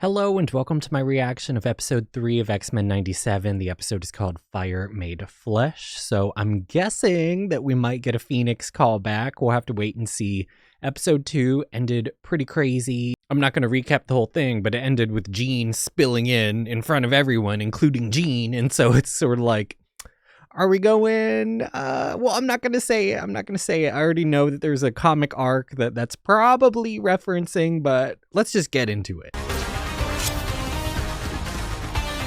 Hello and welcome to my reaction of episode 3 of X-Men 97. The episode is called Fire Made Flesh, so I'm guessing that we might get a Phoenix callback. We'll have to wait and see. Episode 2 ended pretty crazy. I'm not going to recap the whole thing, but it ended with Jean spilling in front of everyone, including Jean, and so it's sort of like, are we going? Well, I'm not going to say it. I already know that there's a comic arc that's probably referencing, but let's just get into it.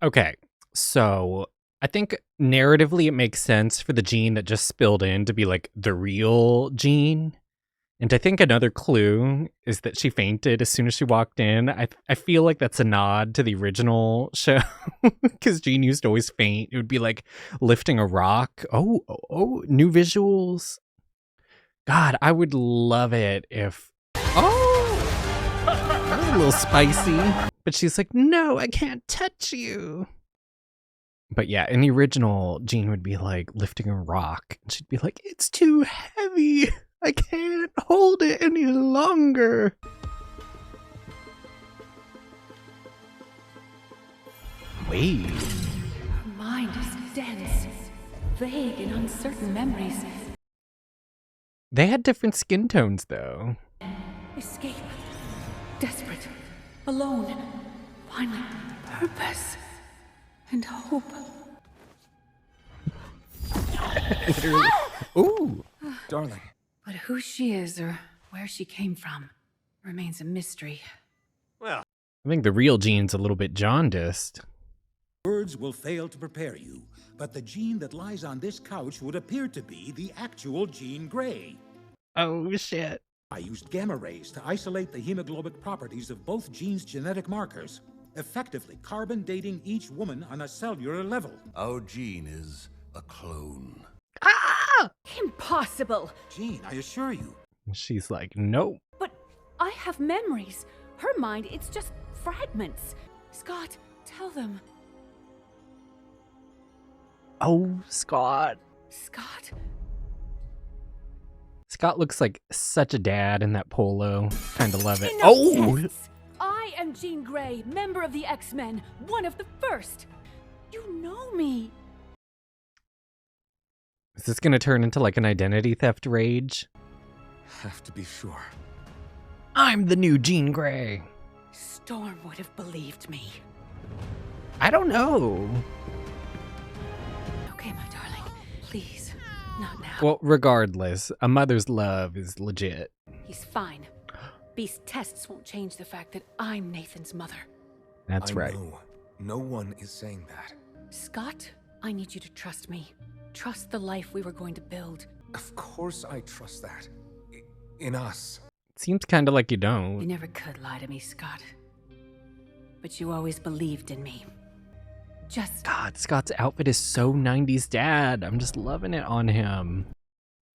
Okay, so I think narratively it makes sense for the Jean that just spilled in to be like the real Jean. And I think another clue is that she fainted as soon as she walked in. I feel like that's a nod to the original show because Jean used to always faint. It would be like lifting a rock. Oh, new visuals. God, I would love it if... Oh, that was a little spicy. But she's like, no, I can't touch you. But yeah, in the original, Jean would be like lifting a rock. And she'd be like, it's too heavy. I can't hold it any longer. Wait. Her mind is dense, vague and uncertain memories. They had different skin tones, though. Escape. Desperate. Alone. Finally, purpose. And hope. Literally. Ooh. Darling. But who she is or where she came from remains a mystery. Well, I think the real Jean's a little bit jaundiced. Words will fail to prepare you, but the Jean that lies on this couch would appear to be the actual Jean Grey. Oh, shit. I used gamma rays to isolate the hemoglobic properties of both Jean's genetic markers, effectively carbon dating each woman on a cellular level. Our Jean is a clone. Ah! Impossible! Jean, I assure you. She's like, nope. But I have memories. Her mind, it's just fragments. Scott, tell them. Oh, Scott. Scott? Scott looks like such a dad in that polo. Kinda love it. Enough Oh! tests. I am Jean Grey, member of the X-Men, one of the first. You know me. Is this gonna turn into like an identity theft rage? have to be sure. I'm the new Jean Grey. Storm would have believed me. I don't know. Okay, my darling. Please, not now. Well, regardless, a mother's love is legit. He's fine. These tests won't change the fact that I'm Nathan's mother. That's right. know. No one is saying that. Scott, I need you to trust me. Trust the life we were going to build. Of course I trust that. In us. Seems kind of like you You don't. never could lie to me, Scott. But you always believed in me. Just... God, Scott's outfit is so 90s dad. I'm just loving it on him.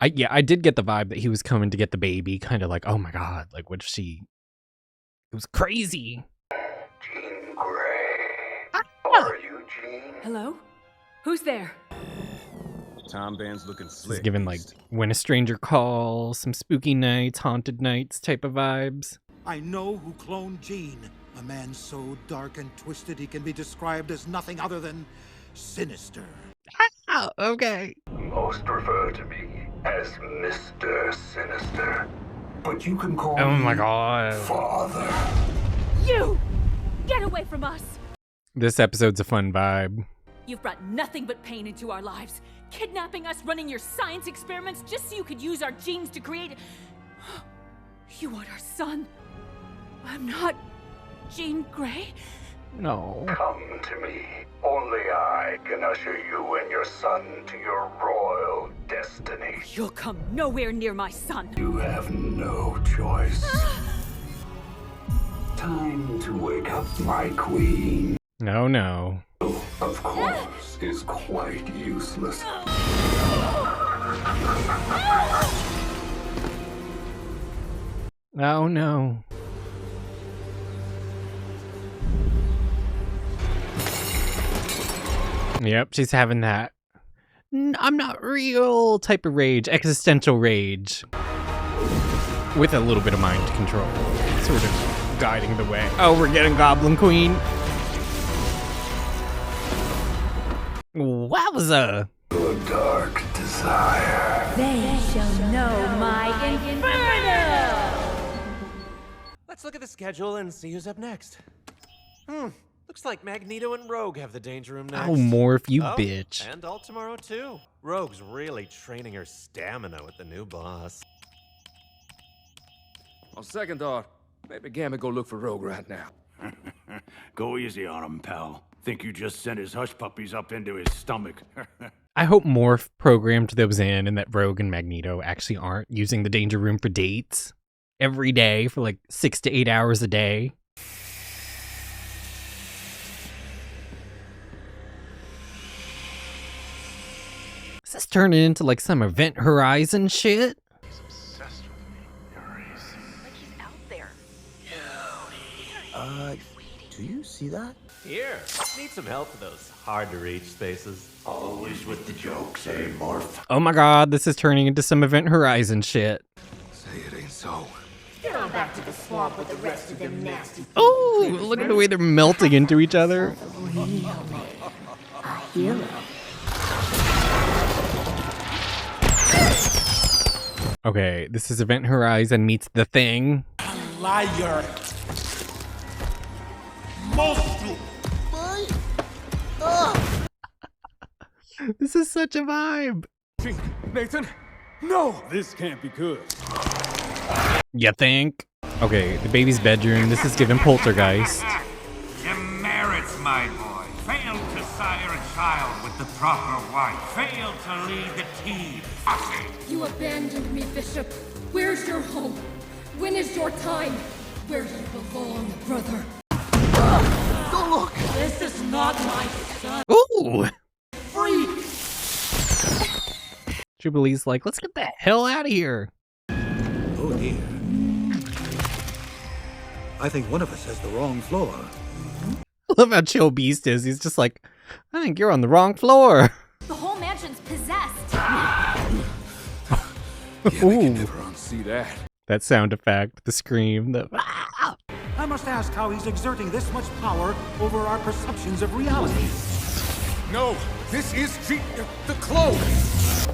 I did get the vibe that he was coming to get the baby. Kind of like, oh my God, like what if she... It was crazy. Jean Grey. Are you Jean? Hello? Who's there? Tom Band's looking This slick. is given like When a Stranger Calls, some spooky nights, haunted nights type of vibes. I know who cloned Jean, a man so dark and twisted he can be described as nothing other than sinister. Oh, okay. Most refer to me as Mr. Sinister. But you can call Oh me my God. Father. You! Get away from us! This episode's a fun vibe. You've brought nothing but pain into our lives. Kidnapping us, running your science experiments just so you could use our genes to create... You are our son. I'm not Jean Grey. No. Come to me. Only I can usher you and your son to your royal destiny. You'll come nowhere near my son. You have no choice. Time to wake up, my queen. No, no. Of course, is quite useless. Oh no. Yep, she's having that I'm not real type of rage, existential rage. With a little bit of mind control, sort of. guiding the way. Oh, we're getting Goblin Queen. Wowza. The dark desire. They shall know my inferno! Let's look at the schedule and see who's up next. Looks like Magneto and Rogue have the Danger Room next. Oh, Morph, you Oh, bitch. And all tomorrow, too. Rogue's really training her stamina with the new boss. On second thought, maybe Gambit go look for Rogue right now. Go easy on him, pal. Think you just sent his hush puppies up into his stomach. I hope Morph programmed those in and that Rogue and Magneto actually aren't using the Danger Room for dates every day for like 6 to 8 hours a day. Is this turning into like some Event Horizon shit? He's obsessed with me. Like he's out there. Do you see that? Here, need some help with those hard-to-reach spaces. Always with the jokes, eh, Morph? Oh my god, this is turning into some Event Horizon shit. Say it ain't so. Get on back to the swamp with the rest of them nasty. Oh, look at the way they're melting into each other. A hero. Okay, this is Event Horizon meets The Thing. Liar! Monster! This is such a vibe. Nathan? No! This can't be good. You think? Okay, the baby's bedroom. This is given poltergeist. Demerits, my boy. Failed to sire a child with the proper wife. Failed to lead the team. You abandoned me, Bishop. Where's your home? When is your time? Where do you belong, brother? Don't look! This is not my son. Ooh! Freak! Jubilee's like, let's get the hell out of here. Oh dear. I think one of us has the wrong floor. I love how chill Beast is. He's just like, I think you're on the wrong floor. The whole mansion's possessed. Yeah, they can never unsee that. That sound effect, the scream, the I must ask how he's exerting this much power over our perceptions of reality. No, this is the clothes.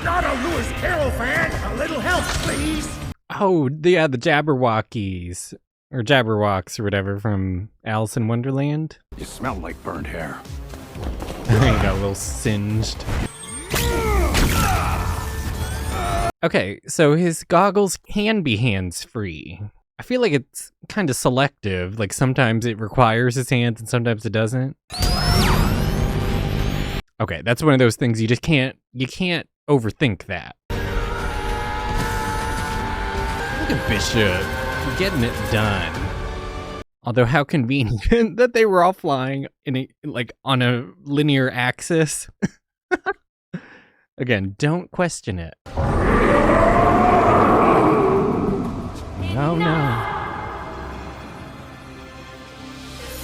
Not a Lewis Carroll fan. A little help, please. Oh, yeah, the Jabberwockies. Or Jabberwocks or whatever from Alice in Wonderland. You smell like burnt hair. He got a little singed. Okay, so his goggles can be hands-free. I feel like it's kind of selective. Like sometimes it requires his hands and sometimes it doesn't. Okay, that's one of those things you can't overthink that. Look at Bishop getting it done. Although how convenient that they were all flying in on a linear axis. Again, don't question it. No.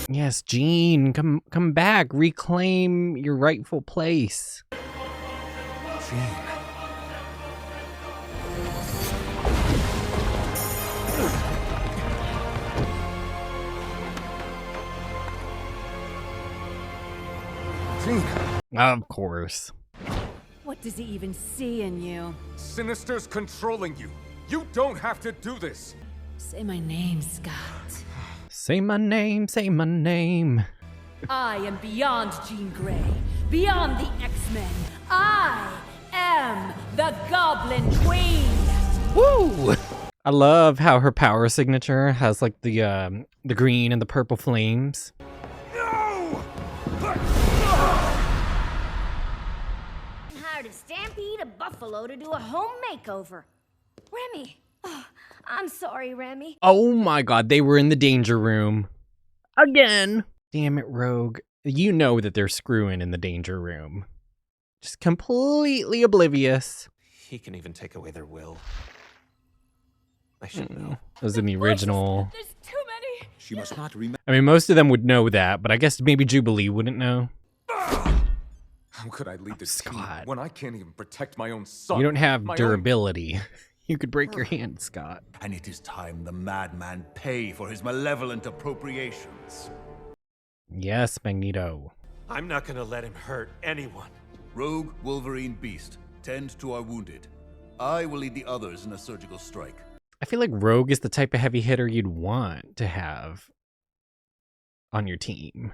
Yes, Jean, come back. Reclaim your rightful place. Jean. Jean. Of course. What does he even see in you? Sinister's controlling you. You don't have to do this. Say my name, Scott. Say my name, say my name. I am beyond Jean Grey, beyond the X-Men. I am the Goblin Queen. Woo! I love how her power signature has like the green and the purple flames. No! Hired a stampede a buffalo to do a home makeover. Remy. Oh, I'm sorry, Remy. Oh my god, they were in the danger room. Again. Damn it, Rogue. You know that they're screwing in the danger room. Just completely oblivious. He can even take away their will. I should know. That was in the original. There's too many. She must not remember. I mean, most of them would know that, but I guess maybe Jubilee wouldn't know. How could I lead this team Scott. when I can't even protect my own son? You don't have my durability. You could break your hand, Scott. And it is time the madman pay for his malevolent appropriations. Yes, Magneto. I'm not gonna let him hurt anyone. Rogue, Wolverine, Beast, tend to our wounded. I will lead the others in a surgical strike. I feel like Rogue is the type of heavy hitter you'd want to have on your team.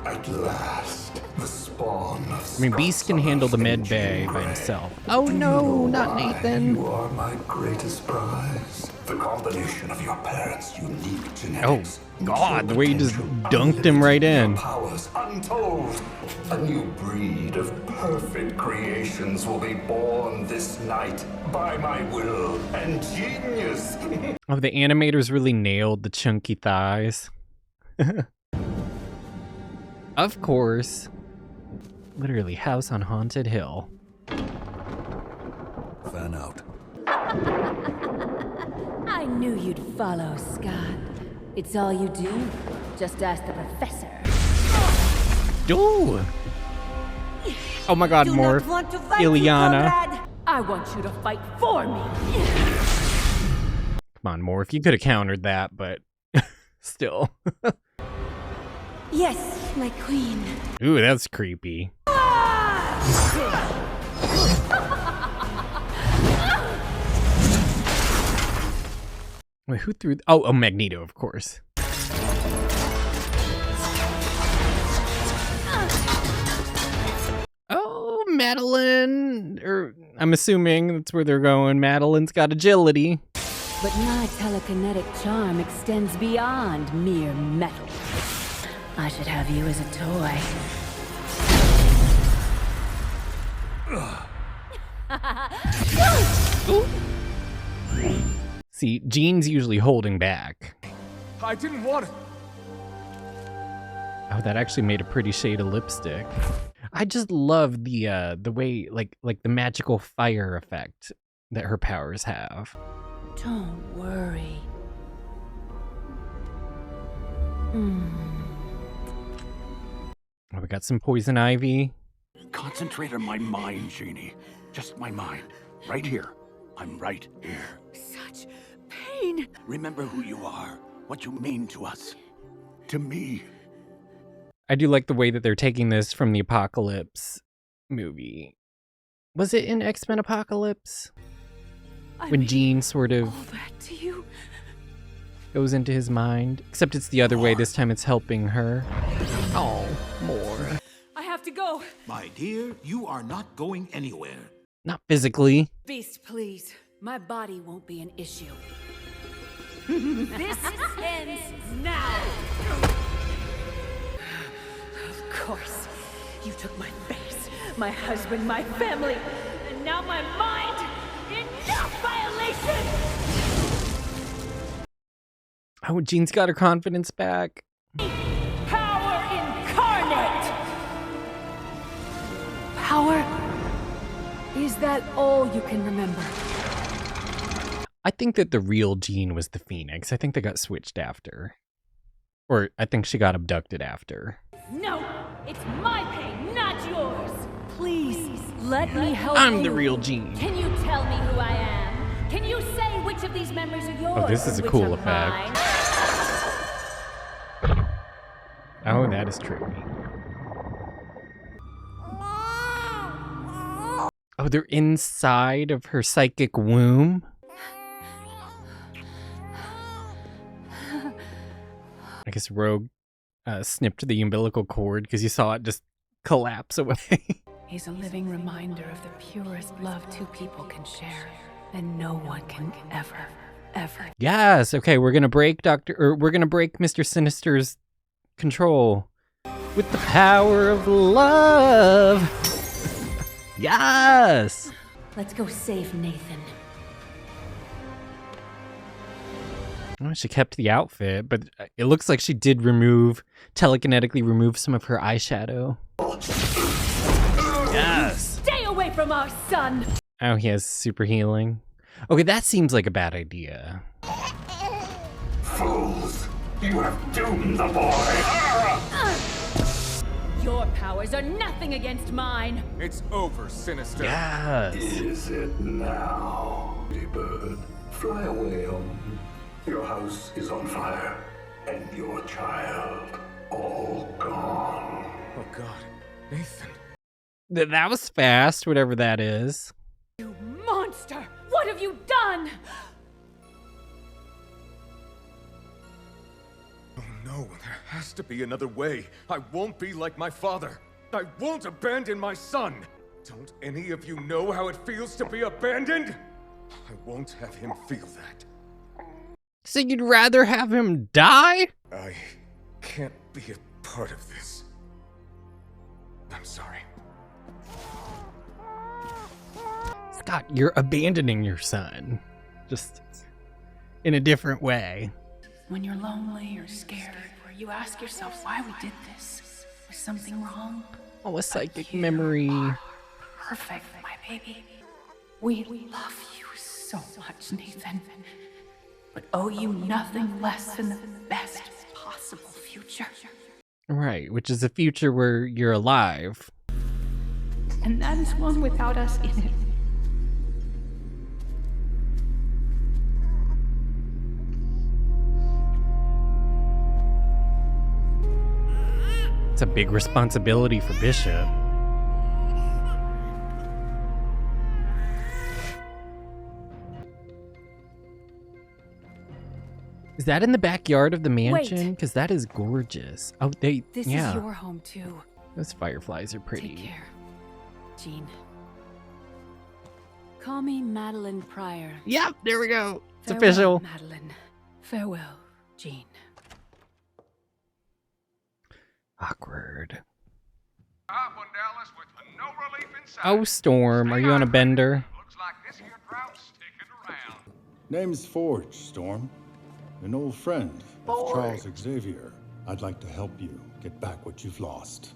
At last, the spawn of I mean, Beast can handle the med bay by himself. Oh no, not Nathan. You are my greatest prize. The combination of your parents' unique genetics. Oh God, the way you just dunked him right in. Powers untold. A new breed of perfect creations will be born this night by my will and genius. Oh, the animators really nailed the chunky thighs. Of course. Literally, house on Haunted Hill. Fan out. I knew you'd follow, Scott. It's all you do. Just ask the professor. Ooh. Oh my God, more Ileana. I want you to fight for me. Come on, Morph. You could have countered that, but still. Yes, my queen. Ooh, that's creepy. Wait, who threw? Oh, Magneto, of course. Oh, Madeline. I'm assuming that's where they're going. Madeline's got agility. But my telekinetic charm extends beyond mere metal. I should have you as a toy. See, Jean's usually holding back. I didn't want it. Oh, that actually made a pretty shade of lipstick. I just love the way, like the magical fire effect that her powers have. Don't worry. Oh, we got some poison ivy. Concentrate on my mind, Jeannie. Just my mind. Right here. I'm right here. Such pain. Remember who you are. What you mean to us. To me. I do like the way that they're taking this from the Apocalypse movie. Was it in X-Men Apocalypse? When Jean sort of all that to you? goes into his mind. Except it's the other way. This time it's helping her. Oh, more. I have to go. My dear, you are not going anywhere. Not physically. Beast, please. My body won't be an issue. This ends now. Of course. You took my face, my husband, my family, and now my mind. Enough violation! Oh, Jean's got her confidence back. Power incarnate! Power? Is that all you can remember? I think that the real Jean was the Phoenix. I think they got switched after. Or I think she got abducted after. No! It's my pain, not yours! Please, let me help you. I'm the real Jean. Can you tell me who I am? Can you say which of these memories are yours? Oh, this is a which cool are effect. mine? Oh, that is trippy. Oh, they're inside of her psychic womb? I guess Rogue snipped the umbilical cord because you saw it just collapse away. He's a living reminder of the purest love two people can share, and no one can ever. Yes, okay, we're gonna break Mr. Sinister's control with the power of love. Yes! Let's go save Nathan. Well, she kept the outfit, but it looks like she did telekinetically remove some of her eyeshadow. Yes! Stay away from our son! Oh, he has super healing. Okay, that seems like a bad idea. Fools! You have doomed the boy! Your powers are nothing against mine. It's over, Sinister. Yes. Is it now, pretty bird? Fly away home. Your house is on fire, and your child all gone. Oh God, Nathan. That was fast, whatever that is. You monster! What have you done? Oh no, there has to be another way. I won't be like my father. I won't abandon my son. Don't any of you know how it feels to be abandoned? I won't have him feel that. So you'd rather have him die? I can't be a part of this. I'm sorry. Scott, you're abandoning your son. Just in a different way. When you're lonely or scared, or you ask yourself why we did this, was something wrong? Oh, a psychic memory. Perfect, my baby. We love you so much, Nathan, but owe you nothing less than the best possible future. Right, which is a future where you're alive. And that is one without us in it. It's a big responsibility for Bishop. Is that in the backyard of the mansion? Because that is gorgeous. Oh, This yeah. is your home too. Those fireflies are pretty. Take care, Jean. Call me Madeline Pryor. Yep, there we go. It's Farewell, official. Madeline. Farewell, Jean. Awkward. Up on Dallas with no relief in sight. Oh, Storm, are you on a bender? Looks like this here drought's sticking around. Name's Forge, Storm. An old friend of Charles Xavier. I'd like to help you get back what you've lost.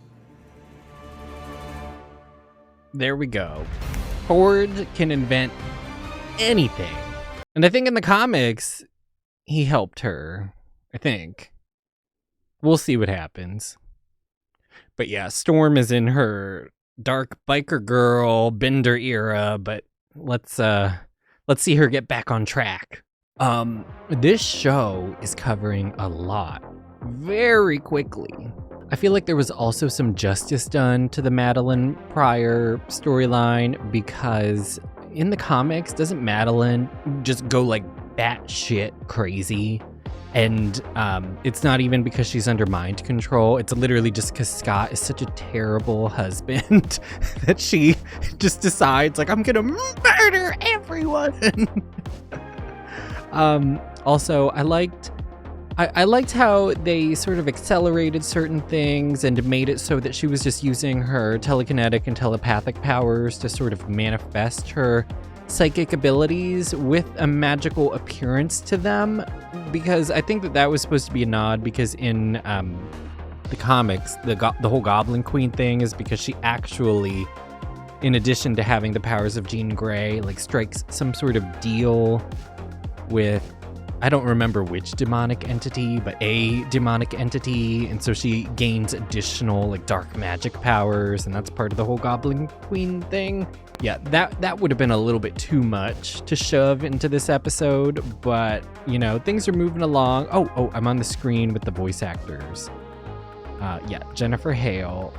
There we go. Forge can invent anything. And I think in the comics, he helped her. I think. We'll see what happens. But yeah, Storm is in her dark biker girl bender era, but let's see her get back on track. This show is covering a lot very quickly. I feel like there was also some justice done to the Madeline Pryor storyline, because in the comics, doesn't Madeline just go like batshit crazy? And it's not even because she's under mind control. It's literally just because Scott is such a terrible husband that she just decides, like, I'm gonna murder everyone. Also, I liked how they sort of accelerated certain things and made it so that she was just using her telekinetic and telepathic powers to sort of manifest her psychic abilities with a magical appearance to them, because I think that was supposed to be a nod, because in the comics, the whole Goblin Queen thing is because she actually, in addition to having the powers of Jean Grey, like strikes some sort of deal with, I don't remember which demonic entity, but a demonic entity, and so she gains additional like dark magic powers, and that's part of the whole Goblin Queen thing. Yeah, that would have been a little bit too much to shove into this episode, but you know, things are moving along. Oh, I'm on the screen with the voice actors. Yeah, Jennifer Hale.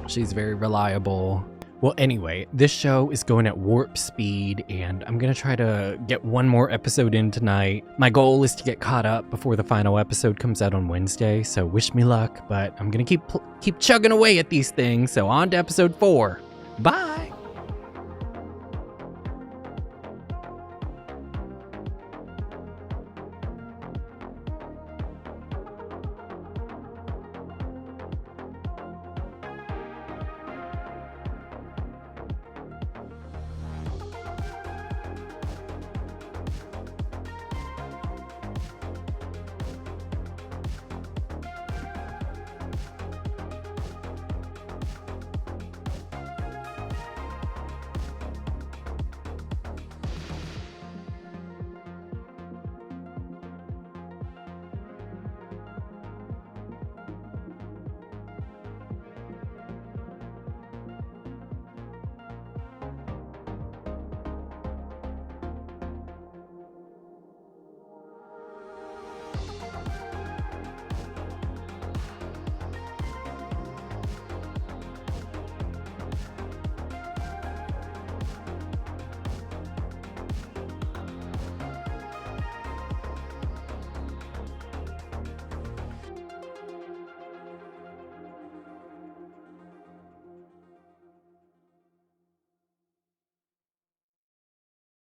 She's very reliable. Well, anyway, this show is going at warp speed, and I'm going to try to get one more episode in tonight. My goal is to get caught up before the final episode comes out on Wednesday, so wish me luck, but I'm going to keep chugging away at these things, so on to episode 4. Bye!